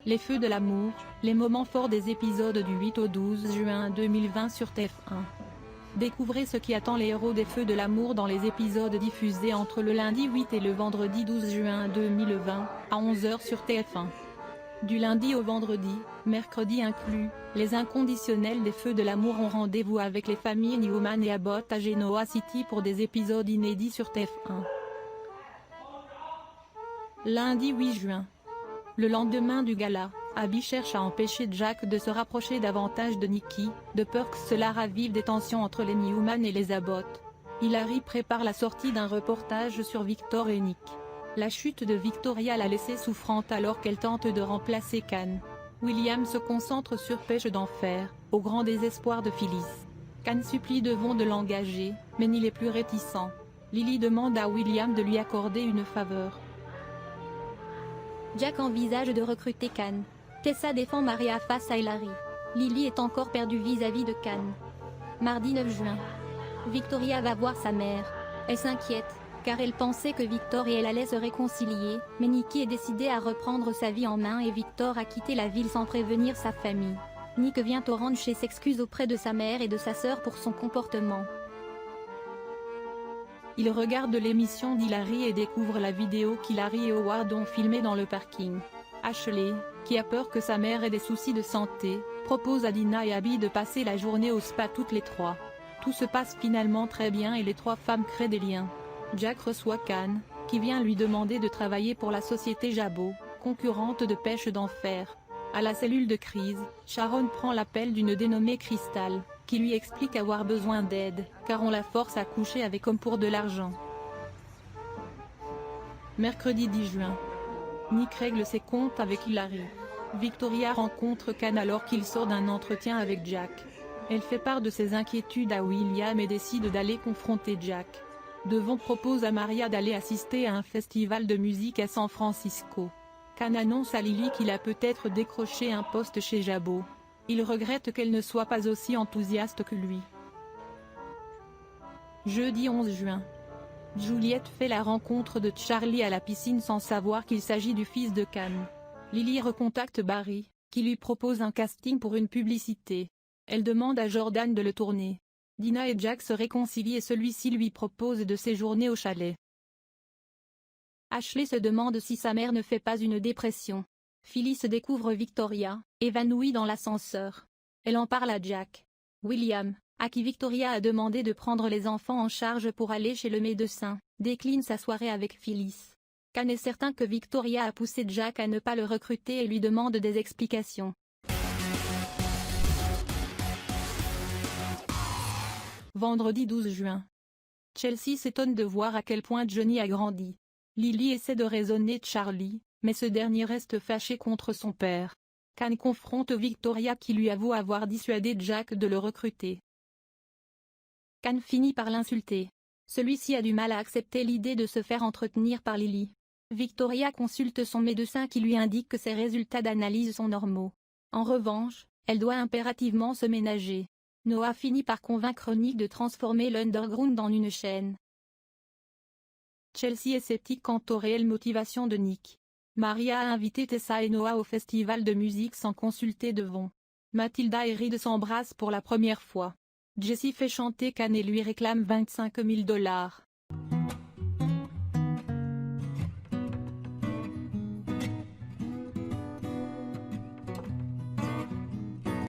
Les Feux de l'amour, les moments forts des épisodes du 8 au 12 juin 2020 sur TF1. Découvrez ce qui attend les héros des Feux de l'amour dans les épisodes diffusés entre le lundi 8 et le vendredi 12 juin 2020, à 11 h sur TF1. Du lundi au vendredi, mercredi inclus, les inconditionnels des Feux de l'amour ont rendez-vous avec les familles Newman et Abbott à Genoa City pour des épisodes inédits sur TF1. Lundi 8 juin. Le lendemain du gala, Abby cherche à empêcher Jack de se rapprocher davantage de Nikki, de peur que cela ravive des tensions entre les Newman et les Abbott. Hilary prépare la sortie d'un reportage sur Victor et Nick. La chute de Victoria l'a laissée souffrante alors qu'elle tente de remplacer Can. William se concentre sur Pêche d'enfer, au grand désespoir de Phyllis. Can supplie Devon de l'engager, mais Neil est plus réticent. Lily demande à William de lui accorder une faveur. Jack envisage de recruter Can. Tessa défend Maria face à Hilary. Lily est encore perdue vis-à-vis de Can. Mardi 9 juin. Victoria va voir sa mère. Elle s'inquiète, car elle pensait que Victor et elle allaient se réconcilier, mais Nikki est décidée à reprendre sa vie en main et Victor a quitté la ville sans prévenir sa famille. Nick vient au ranch et s'excuse auprès de sa mère et de sa sœur pour son comportement. Il regarde l'émission d'Hilary et découvre la vidéo qu'Hilary et Howard ont filmée dans le parking. Ashley, qui a peur que sa mère ait des soucis de santé, propose à Dina et Abby de passer la journée au spa toutes les trois. Tout se passe finalement très bien et les trois femmes créent des liens. Jack reçoit Can, qui vient lui demander de travailler pour la société Jabot, concurrente de Pêche d'enfer. À la cellule de crise, Sharon prend l'appel d'une dénommée Crystal, qui lui explique avoir besoin d'aide, car on la force à coucher avec homme pour de l'argent. Mercredi 10 juin. Nick règle ses comptes avec Hilary. Victoria rencontre Can alors qu'il sort d'un entretien avec Jack. Elle fait part de ses inquiétudes à William et décide d'aller confronter Jack. Devon propose à Maria d'aller assister à un festival de musique à San Francisco. Can annonce à Lily qu'il a peut-être décroché un poste chez Jabot. Il regrette qu'elle ne soit pas aussi enthousiaste que lui. Jeudi 11 juin. Juliette fait la rencontre de Charlie à la piscine sans savoir qu'il s'agit du fils de Can. Lily recontacte Barry, qui lui propose un casting pour une publicité. Elle demande à Jordan de le tourner. Dina et Jack se réconcilient et celui-ci lui propose de séjourner au chalet. Ashley se demande si sa mère ne fait pas une dépression. Phyllis découvre Victoria, évanouie dans l'ascenseur. Elle en parle à Jack. William, à qui Victoria a demandé de prendre les enfants en charge pour aller chez le médecin, décline sa soirée avec Phyllis. Can est certain que Victoria a poussé Jack à ne pas le recruter et lui demande des explications. Vendredi 12 juin. Chelsea s'étonne de voir à quel point Johnny a grandi. Lily essaie de raisonner Charlie, mais ce dernier reste fâché contre son père. Can confronte Victoria qui lui avoue avoir dissuadé Jack de le recruter. Can finit par l'insulter. Celui-ci a du mal à accepter l'idée de se faire entretenir par Lily. Victoria consulte son médecin qui lui indique que ses résultats d'analyse sont normaux. En revanche, elle doit impérativement se ménager. Noah finit par convaincre Nick de transformer l'underground en une chaîne. Chelsea est sceptique quant aux réelles motivations de Nick. Maria a invité Tessa et Noah au festival de musique sans consulter Devon. Mathilda et Reed s'embrassent pour la première fois. Jessie fait chanter Can et lui réclame $25 000.